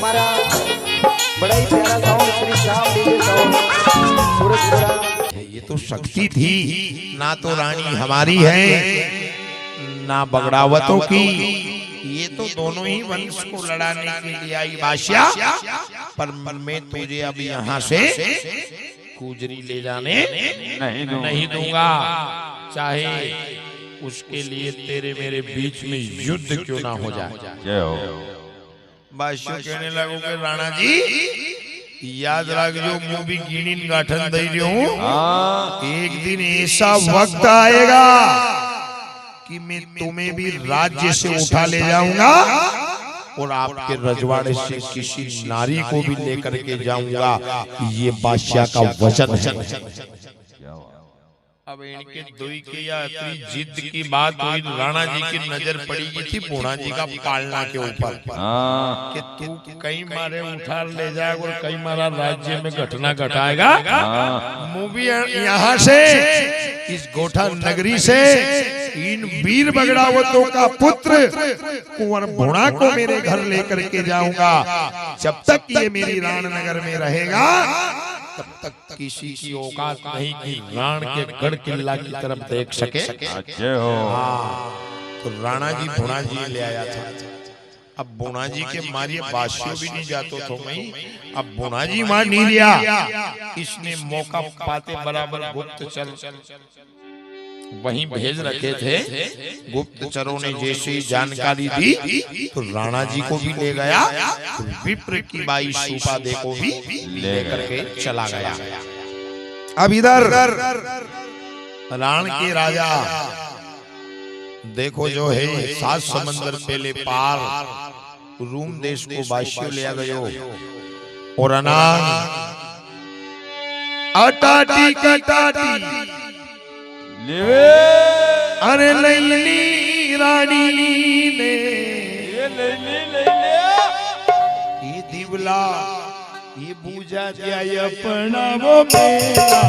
हमारा बड़ा ही प्यारा sound Shri Shyam DJ sound Surajpura. ये तो शक्ति थी ना, तो रानी हमारी है ना बगड़ावतों की। ये तो दोनों ही वंश को लड़ाने के लिए आई बादशाह, पर मैं तुझे अब यहाँ से कुजरी ले जाने नहीं दूंगा, चाहे उसके लिए तेरे मेरे बीच में युद्ध क्यों ना हो जाए। बादशाह कहने लगो कि राणा जी याद रख जो मुंह भी गिनीन गाठन दे रही हूँ, एक दिन ऐसा वक्त आएगा कि मैं तुम्हें भी राज्य से उठा ले जाऊंगा और आपके रजवाड़े से किसी नारी को भी लेकर के जाऊंगा। ये बादशाह का वचन है। अब इनके दुई के या इतनी जिद की बात हुई, राणा जी की नजर पड़ी थी पूर्णा जी का पालना के ऊपर कि तू कई मारे उठा ले जाएगा और कई मारा राज्य में घटना घटाएगा। मूवी यहाँ से इस गोठा नगरी से इन वीर बगड़ावतों का पुत्र कुंवर भुणा को मेरे घर लेकर के जाऊंगा। जब तक ये मेरी राणनगर में रहेगा तब तक किसी की औकात नहीं कि राण के गढ़ किला की तरफ देख सके। तो राणा जी भुणा जी ले आया था। अब भुणा जी के मारिए बादशाह भी नहीं जातो तो मैं, अब भुणा जी मार नहीं लिया। इसने मौका पाते बराबर गुप्तचर वहीं भेज रखे थे। गुप्तचरों ने जैसे ही जानकारी दी तो राणा जी को भी ले गया, तो विप्र की बाई सूपादे को भी लेकर के चला गया। अब इधर राण के राजा देखो जो है 7 समंदर पहले पार रूम देश को बादशाह ले गयो और अनांग अटाटी कटाटी अरे लैली रानी ने ये दिवला ये पूजा दिया अपना वो मेरा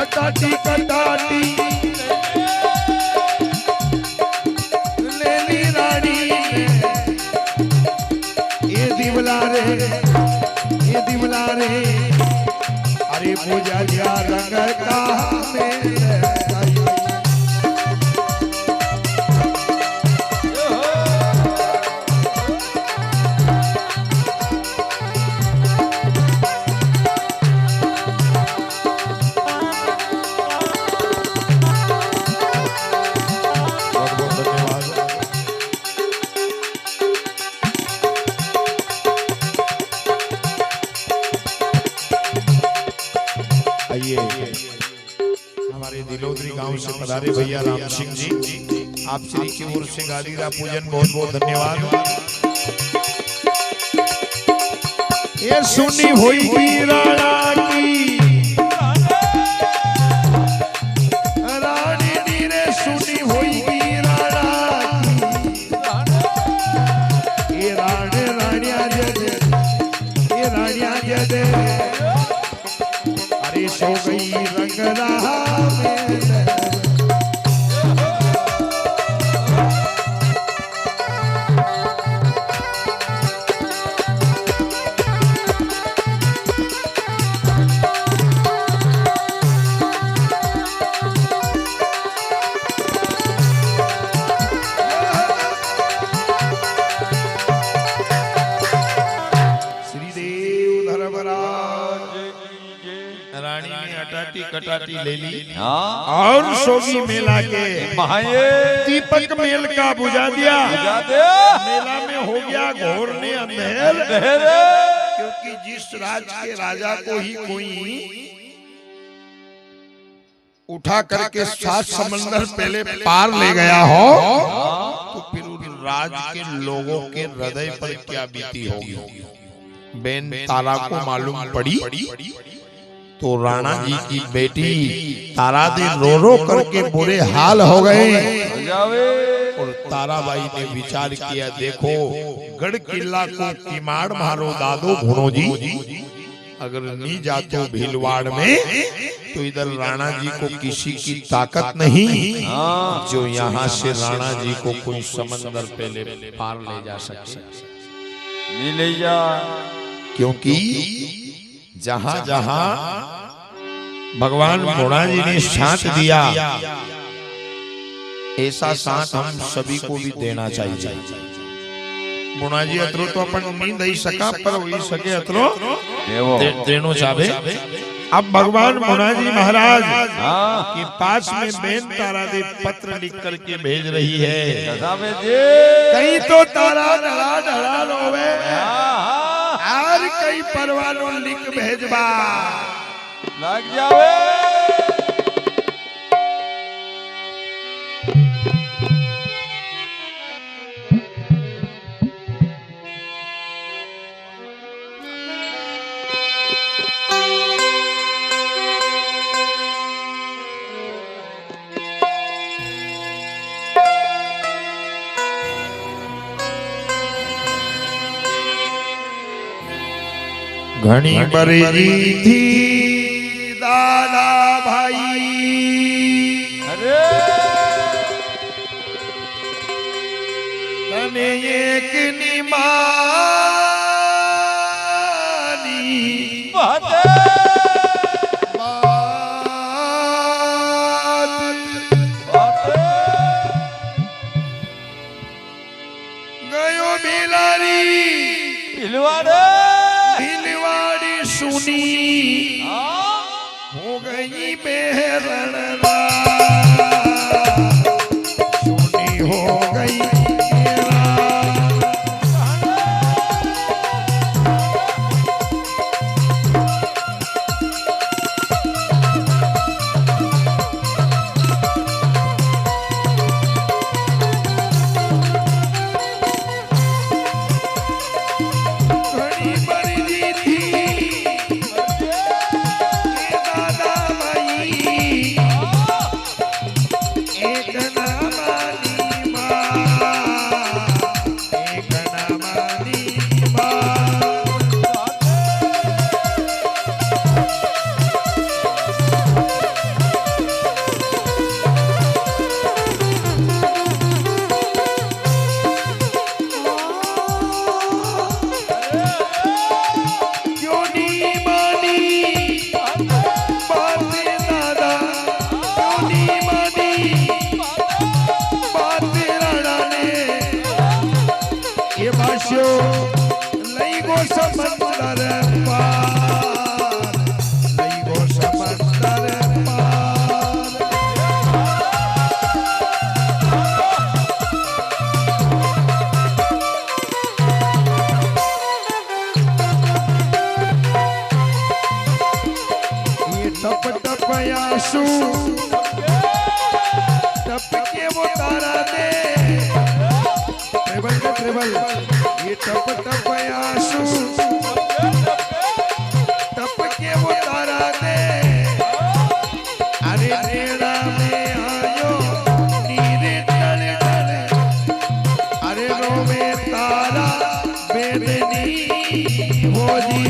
अटाटी कटाटी ये दिवला रे अरे पूजा दिया रंग का हमारे दिलोदरी गांव से पधारे भैया राम सिंह जी, आप श्री की ओर से गादीरा पूजन बहुत बहुत धन्यवाद। ये सुनी हुई राणा की रानी नीरे सुनी हुई राणा की ये राणिया जदे अरे सो गई रंग रहा कटाटी ले ली और सोगी मेला के दीपक मेल का बुझा दिया। मेला में हो गया घोर ने अंधेर, क्योंकि जिस राज्य के राजा को ही कोई उठा करके 7 समंदर पहले पार ले गया हो तो फिर उन राज्य के लोगों के हृदय पर क्या बीती होगी। बेन तारा को मालूम पड़ी तो राणा जी की बेटी तारा दी रो रो करके बुरे हाल हो गए। और ताराबाई ने विचार किया, देखो गढ़ किला को किमाड़ मारो दादो घुनो जी, अगर नहीं जातो भीलवाड़ में तो इधर राणा जी को किसी की ताकत नहीं जो यहाँ से राणा जी को कोई समंदर पहले पार ले जा सके, नहीं ले जा। क्योंकि जहां जहां भगवान भोला जी ने साथ दिया, ऐसा साथ हम सभी को भी देना चाहिए। बुना जी अतरो तो अपन नहीं दे सका, पर वही सके अतरो देनो चाहे। अब भगवान मुना जी महाराज के पास में बेन तारा देव पत्र लिख करके भेज रही है, कहीं तो तारा ढला ढला लोवे और कई परवानो लिख भेजबा लग जावे। घनी बरजी थी दादा भाई, अरे तने एक निमानी बात गयो बिलारी भिलवाड़े सुनी हो गई बेहरण सुनी हो गई आंसू टपके वो तारा दे ट्रेबल ये टप टप आंसू टपके वो तारा दे अरे रेड़ा में आयो नीरे डले डले अरे रो में तारा बेदनी हो जी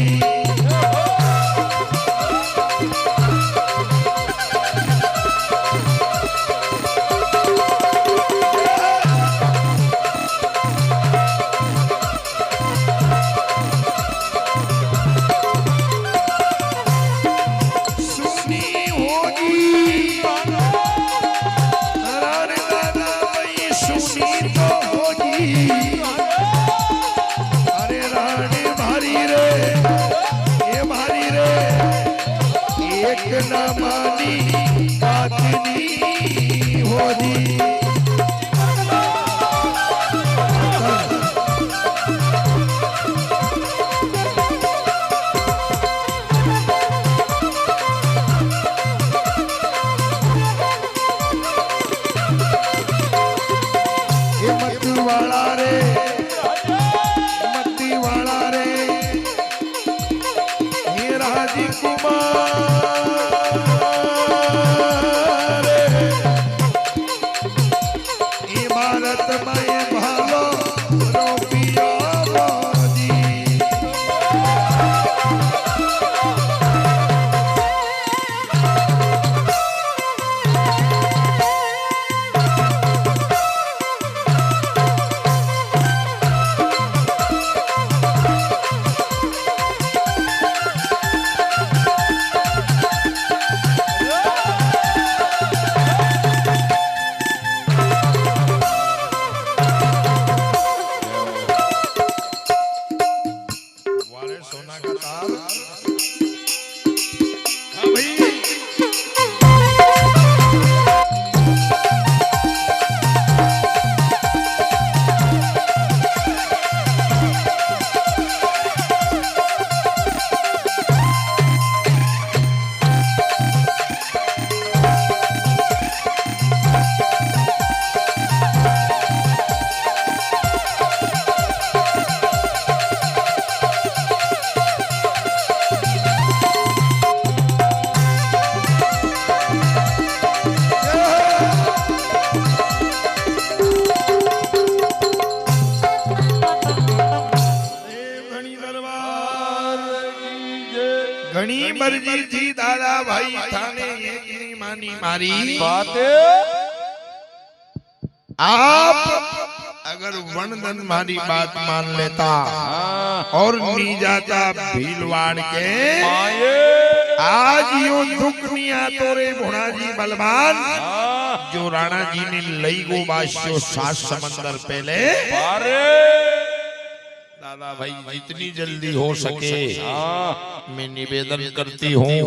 ना मानी कातनी हो दी ये मत वाला रे ये राजी कुमार का ताल। हाँ भाई घनी मर्जी थी दादा भाई थाने एकनी मानी मारी बातें आप अगर वनदन मारी बात मान लेता और नी जाता भीलवाड़ के आज यो दुख निया तोरे भुणाजी बलवान जो राणा जी ने लई गो बाशियो 7 समंदर पहले दादा भाई जितनी जल्दी हो सके मैं निवेदन करती हूँ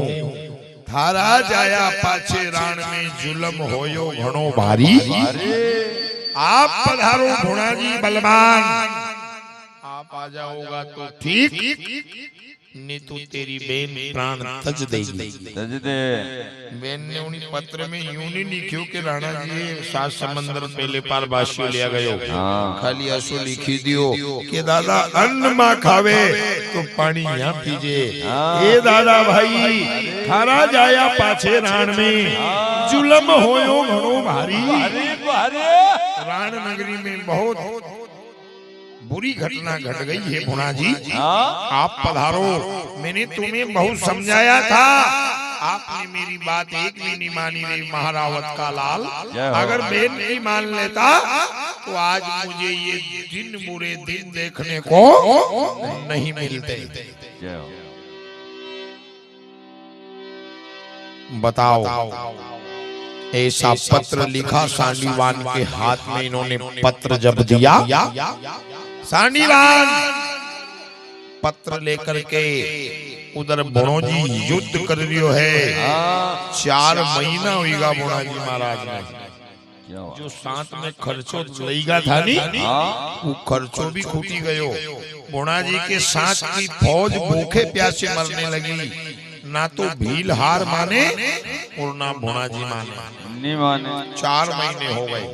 थारा जाया पाछे राण में जुलम होयो घणो भारी आप पधारो भुणाजी बलवान आप आ जाओगा तो ठीक नहीं तो तेरी बेन प्राण तज देगी। तज दे बेन ने उन पत्र में यूं नहीं लिखियो कि राणा जी 7 समंदर पहले पार बाशियो लिया गयो खाली ऐसो लिखी दियो कि दादा अन्न मा खावे तो पानी यहाँ पीजे। ये दादा भाई थारा जाया पाछे राण में जुलम होयो घणो भारी। राण नगरी में बहुत बुरी घटना घट गई है भुना जी आप पधारो। मैंने तुम्हें बहुत समझाया था आपने मेरी बात एक भी नहीं मानी रे महारावत का लाल। अगर बेन नहीं मान लेता तो आज मुझे ये दिन बुरे दिन देखने को नहीं मिलते। बताओ ऐसा पत्र लिखा सांडीवान के हाथ में इन्होंने पत्र जब दिया सांडीवान पत्र लेकर के उधर भुणोजी युद्ध कर रियो है। 4 महीना होगा भुणाजी महाराज ने जो 7 में खर्चो लेगा था नी वो खर्चो भी खूटी गयो। भुणाजी के 7 की फौज भूखे प्यासे मरने लगी। ना तो भील हार माने और ना भुणाजी माने। 4 महीने हो गए।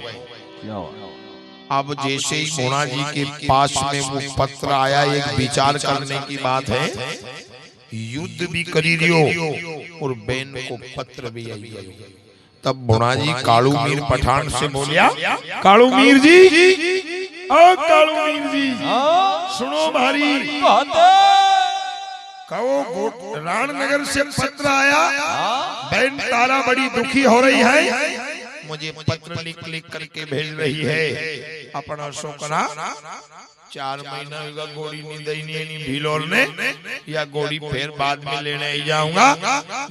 अब जैसे ही भुणा जी के पास में वो पत्र आया एक विचार करने की बात है युद्ध भी करी रियो और बेन को पत्र भी आई। तब भुणा जी कालू मीर पठान से बोलिया कालू मीर जी ओ कालू मीर जी सुनो भारी कहो राणनगर से पत्र आया बेन तारा बड़ी दुखी हो रही है मुझे पत्र लिख करके भेज रही है अपना शोकना 4 महीना होगा गोड़ी नहीं दैनी नहीं भीलोल ने या गोड़ी फिर बाद में लेने ही जाऊंगा।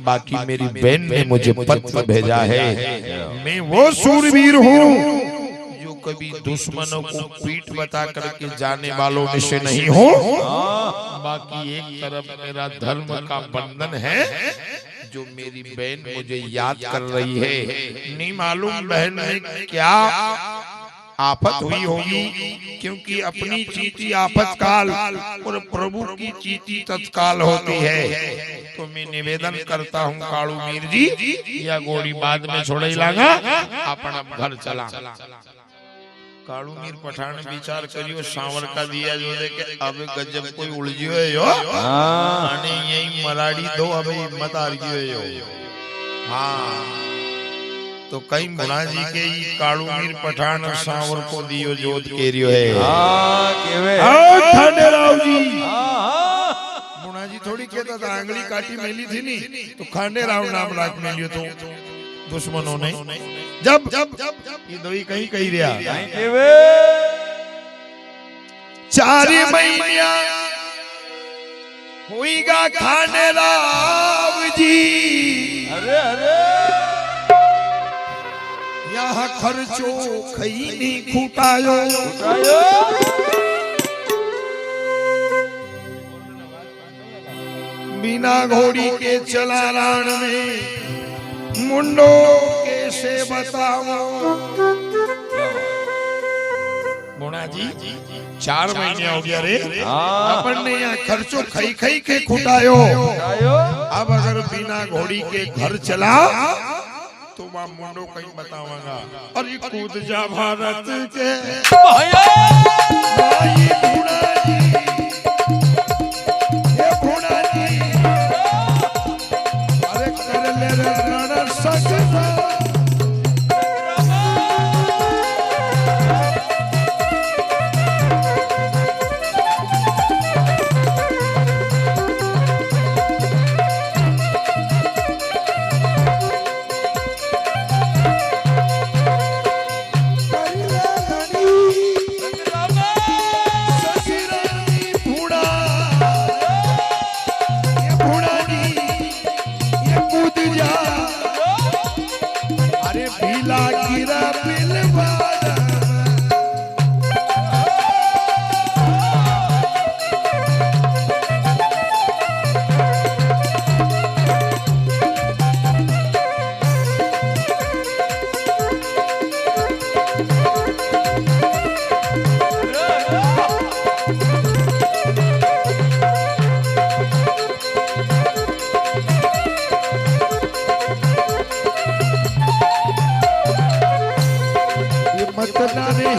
बाकी मेरी बहन ने मुझे पत्र भेजा है। मैं वो सूरवीर हूँ जो कभी दुश्मनों को पीठ बता करके जाने वालों में से नहीं हूँ। बाकी एक तरफ मेरा धर्म का बंधन है जो मेरी बहन मुझे याद कर रही है। नहीं मालूम बहन में क्या आफत हुई होगी क्योंकि अपनी चींटी आफत काल और प्रभु की चींटी तत्काल होती है। तो मैं निवेदन करता हूँ कालू मीर जी या गोड़ी बाद में छोड़ लागा अपन घर चला। कालू मीर पठान विचार करियो सांवर का दिया जो देखे अब गजब कोई उलझियो है यो आने यही मराड़ी दो अबे हिम्मत आ रही है यो। हाँ तो कई भुणा जी के ही कालू मीर पठान सांवर को दियो जोत के रियो है। खांडेराव जी भुणा जी थोड़ी कहता था आंगली काटी मेली थी नी तो खांडेराव नाम राख मेलियो तो दुश्मनों ने जब ये दो ही कहीं कही रहा 4 महीना होईगा खांडेराव जी। अरे यहाँ खर्चो खई नहीं खूटायो बिना घोड़ी के चला राण में मुंडो कैसे बताओ। मोना जी 4 महीने हो गया रे अपन ने यहाँ खर्चो खाई खाई के खुटायो। अब अगर बिना घोड़ी के घर चला तो मैं मुंडो कहीं बताऊंगा। और ये कूद जा भारत के भाई भूना जी, ये भूना जी, अरे कर ले रे रण सजना।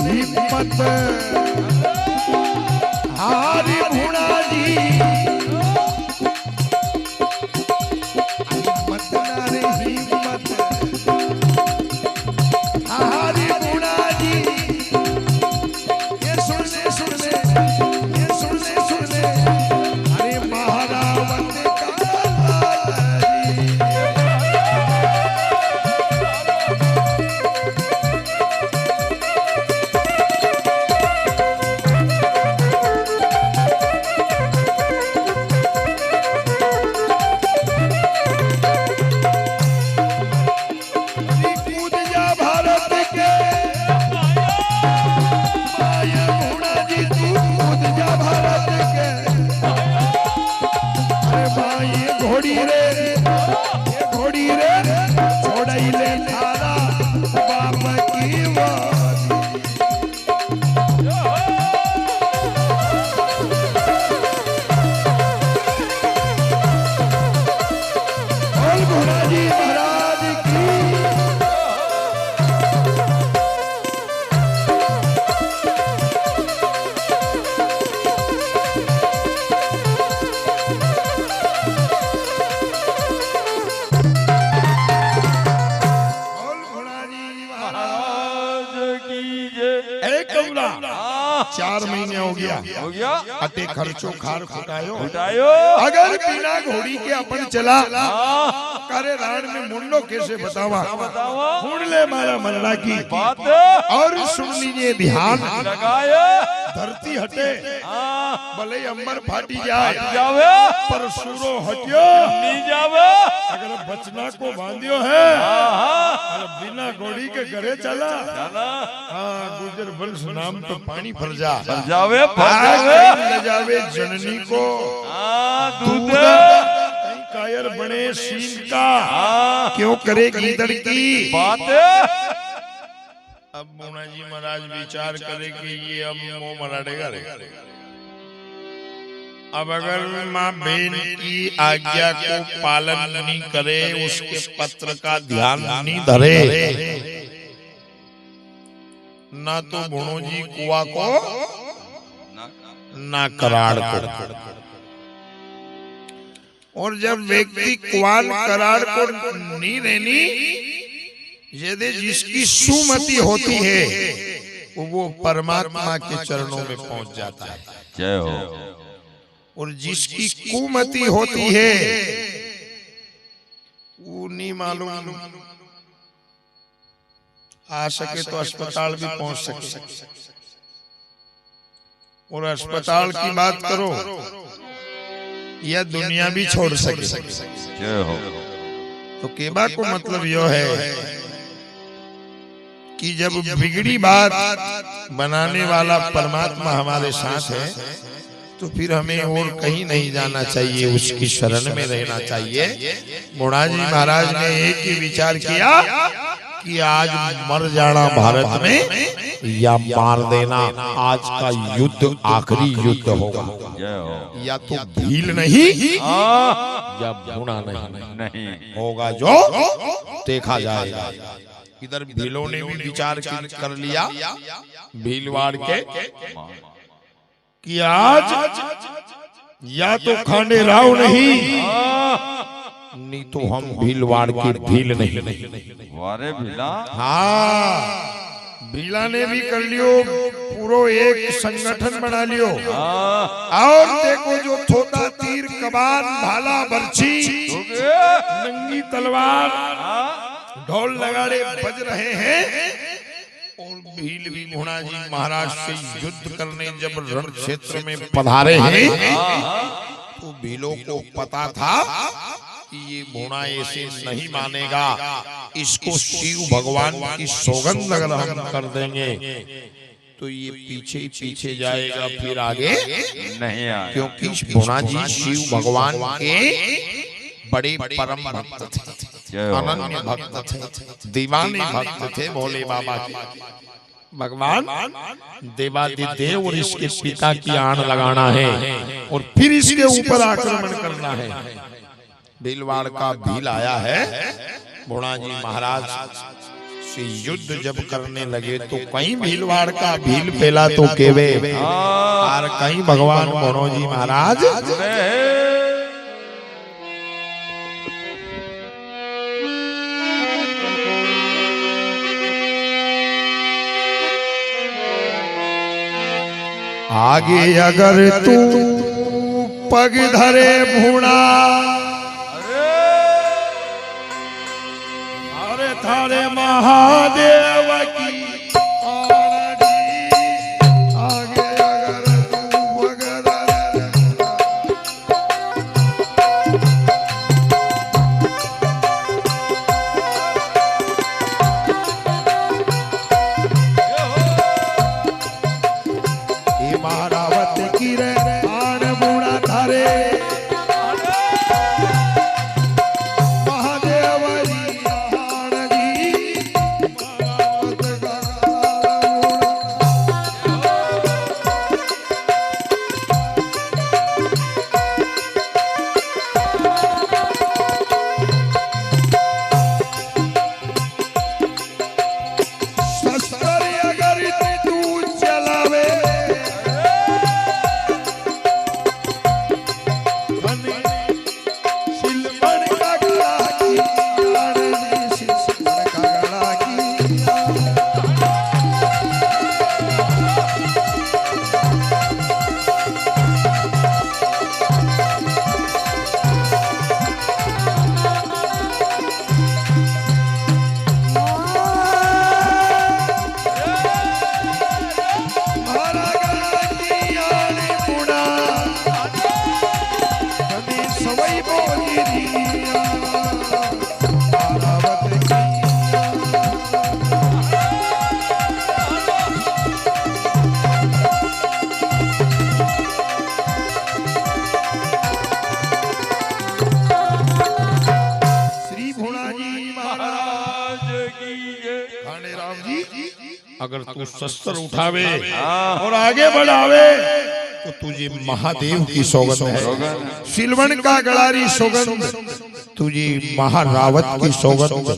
हिम्मत हारी भूना जी, हिम्मत नारे हिम्मत हारी भूना जी। ये सुन ले सुन ले, ये सुन ले सुन ले, अरे महारावत हो गया अटे खर्चो खार खुटायो। अगर बिना घोड़ी के अपन चला करे राण में मुंडो कैसे बतावा। सुन ले मारा मरना की बात और सुन लीजिए ध्यान लगाए। धरती हटे भले अंबर फाटी जावे पर सूरो हटियो नहीं जावे। अगर बचना को बांधियो है बिना घोड़ी के घरे चला गुजर वंश नाम तो पानी फर जावे ले जावे जननी को दूध कहीं कायर बने सीन का क्यों करे गीदड़ की बात। अब मोना जी महाराज विचार करे कि ये अब मुंह मराड़ेगा रे। अब अगर माँ बहन की आज्ञा को पालन नहीं करे, उसके पत्र का ध्यान नहीं धरे, ना तो भुणो जी कुआ को ना कराड़ को। और जब व्यक्ति कुआन कराड़ को नहीं रहनी, यदि जिसकी सुमति होती है वो परमात्मा के चरणों में पहुंच जाता है। जय हो। और जिसकी कुमति होती है वो नहीं मालूम आ सके तो अस्पताल भी पहुंच सके। और अस्पताल की बात करो या दुनिया भी छोड़ सके। जय हो। तो केबा को मतलब यह है कि जब बिगड़ी बात बनाने वाला परमात्मा हमारे साथ है तो फिर हमें और कहीं नहीं जाना चाहिए, उसकी शरण में रहना चाहिए। मुणाजी महाराज ने एक ही विचार किया कि आज मर जाना भारत में या मार देना। आज का युद्ध आखिरी युद्ध होगा, या तो भील नहीं या भूना नहीं होगा, जो देखा जाएगा। इधर भीलों ने भी विचार कर लिया, भीलवाड़ के, कि आज या तो खांडे राव नहीं तो हम भीलवाड़ की भील नहीं। वारे भीला, हाँ, भीला ने भी कर लियो, पूरो एक संगठन बना लियो। और देखो जो छोटा तीर कमान भाला बर्छी नंगी तलवार ढोल नगाड़े बज रहे हैं, और भील भी मुणाजी महाराज से युद्ध करने जब रण क्षेत्र में पधारे हैं, तो भीलों को पता था कि ये भूना ऐसे नहीं मानेगा, इसको शिव भगवान की सौगंध अगर हम कर देंगे तो ये पीछे ही पीछे जाएगा, फिर आगे नहीं आएगा। क्योंकि भूना जी शिव भगवान के बड़े परम भक्त थे, अनन्य भक्त थे, दीवाने भक्त थे भोले बाबा के। भगवान देवादिदेव और इसके पिता की आण लगाना है और फिर इसके ऊपर आक्रमण करना है। भीलवाड़ का भील आया है, मुणाजी महाराज से युद्ध जब करने लगे तो कहीं भीलवाड़ का भील पेला तो केवे, और कहीं भगवान मुणाजी महाराज आगे अगर तू पग धरे भूना, अरे थारे महादेव की आरती, आगे अगर तू पग धरे महारावत की रे आण बूढ़ा थारे महादेवरी आण जी, महारावत का शस्त्र अगर तू चलावे, अगर तू शस्त्र उठावे और आगे बढ़ावे तो तुझे महादेव की सौगंध है, सिलवण का गड़ारी सौगंध, तुझे महारावत की सौगंध।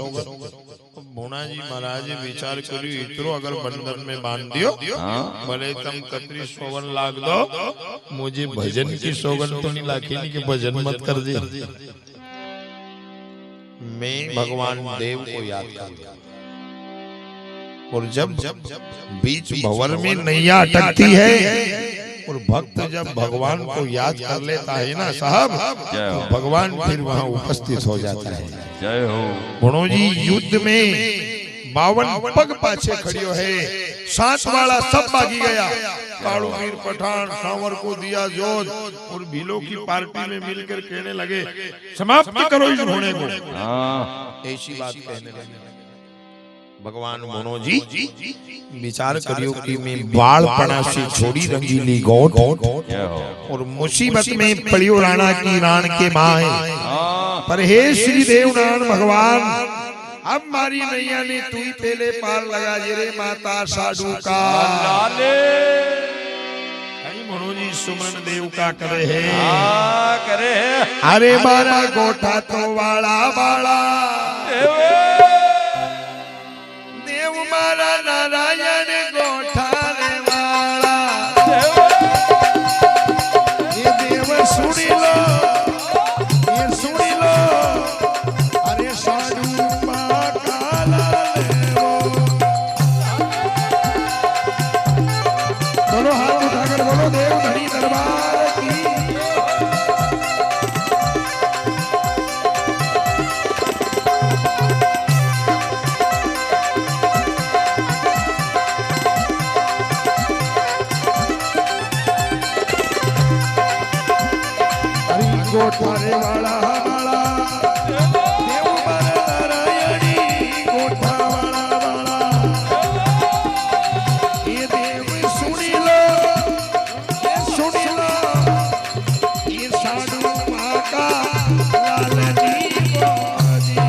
भूनाजी महाराज विचार करियो, इतरो अगर बंधन में बांध दियो, भले तुम कतरी सौगंध लाग दो, मुझे भजन की सौगंध तो नहीं लाखेनी कि भजन मत कर दे। मैं भगवान देव को याद करूंगा, और जब बीच भंवर में नैया अटकती है और भक्त जब भगवान को याद कर लेता है ना साहब, तो भगवान फिर वहाँ उपस्थित हो जाता है। जय हो। भणोजी युद्ध में 52 पग पाछे खड़ियो है, 7 वाला सब भागी गया। कालू वीर पठान सांवर को दिया जोत, और भीलों की पार्टी में मिलकर कहने लगे समाप्त करो इस घोड़े को। ऐसी बात कहने लगे। भगवान मनोजी विचार करियो कि मैं बालपना से छोड़ी रंगीली गोट ये हो और मुसीबत में पड़ियो राणा की रान के माए। हाँ, पर हे श्री देवनान भगवान, अब मारी नैया ने तू ही पहले पार लगा जेरे माता साधु का लाले कहीं मनोजी सुमन देव का करे है। हाँ, करे है अरे मारा गोठा तो वाला वाला देव मारा नारायण गोठा रे वाला। ये देव सुनी लो, ये सुनी लो, अरे साधु काला देवो। दोनों हाथ उठाकर बोलो देव धनी दरबार की। गोठारे वाला वाला देव मारा नारायणी गोठा वाला वाला। ये देव सुनी लो, ये सुनी लो, ये साधु माँ का लालनी बोझी।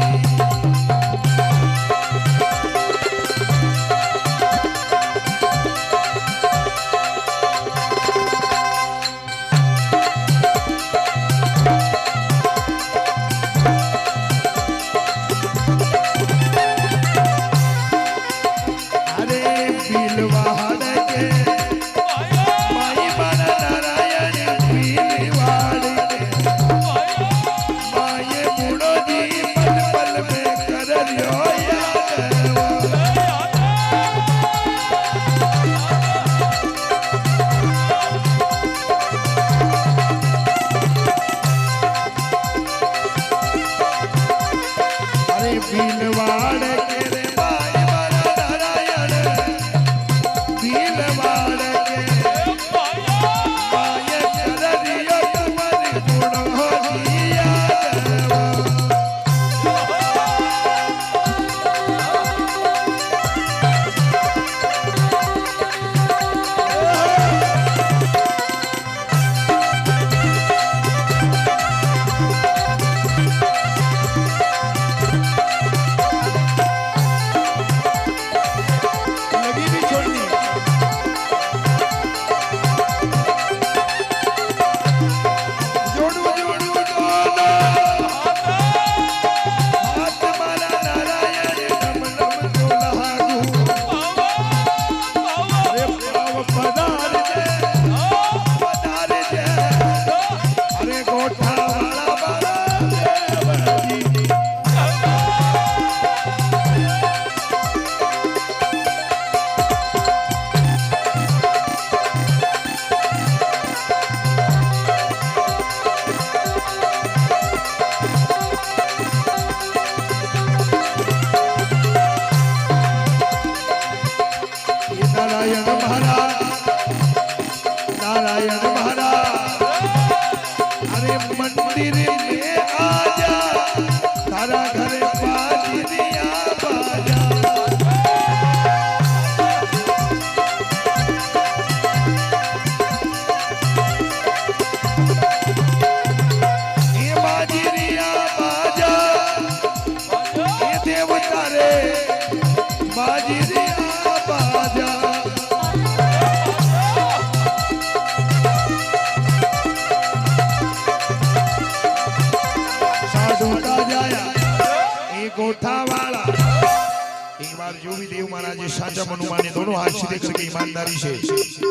जो भी देव महाराज साचा मनुमाने दोनों हाथ सीधे करके ईमानदारी से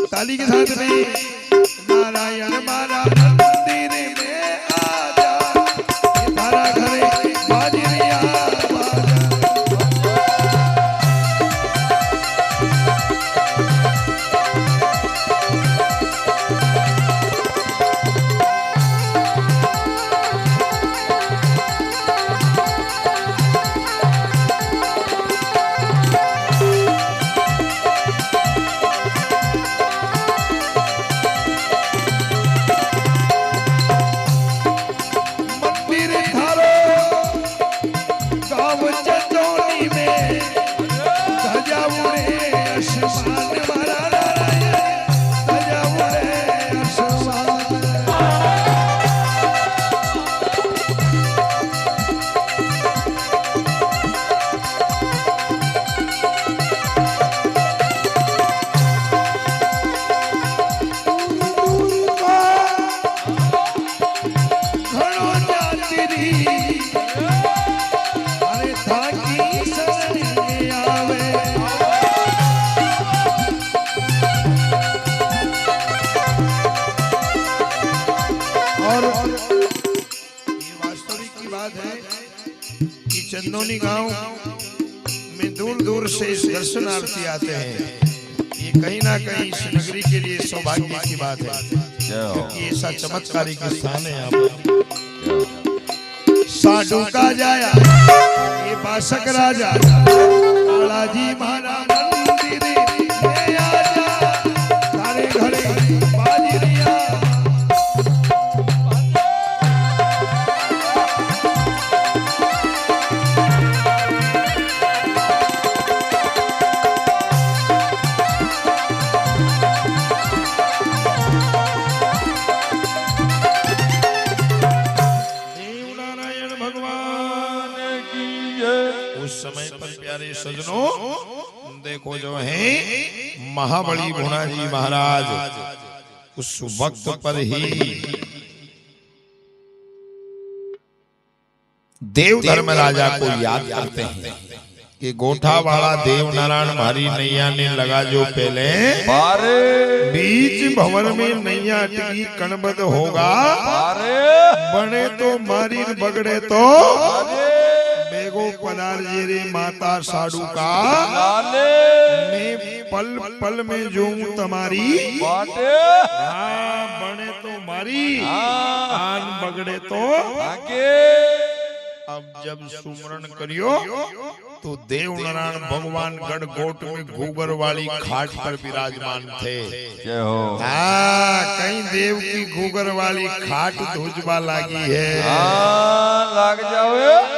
ताली के साथ में नारायण मारा मंदिर में आजा, तारा घरे बाजरिया बाजा। चंदोनी गांव में दूर दूर से इस दर्शनार्थी आते हैं। ये कहीं ना कहीं इस नगरी के लिए सौभाग्य की बात है, जय हो क्योंकि ऐसा चमत्कारिक स्थान है यहाँ पर। साधु का जाया ये बासक राजा बालाजी महाराज मंदिर में आजा, तारे घरे बाजरिया समय पर प्यारे सजनों देखो जो है महाबली गुणा जी महाराज उस वक्त पर ही देव धर्म राजा को याद करते हैं कि गोठा वाला देव नारायण भारी नैया ने लगा जो पहले बारे बीच भवन में नैया टिकी कणबद होगा, बारे बने तो मारी बगड़े तो बारे बेगो पदार जेरे माता साडू का लाले मैं पल पल में जो तुम्हारी बाटे बने तो मारी आन बगड़े तो आगे। अब जब सुमरण करियो तो देव नारायण भगवान गढ़ गोट में घूगर वाली खाट पर विराजमान थे। जय हो कहीं देव की घूगर वाली खाट धुजबा लगी है। लाग जाओ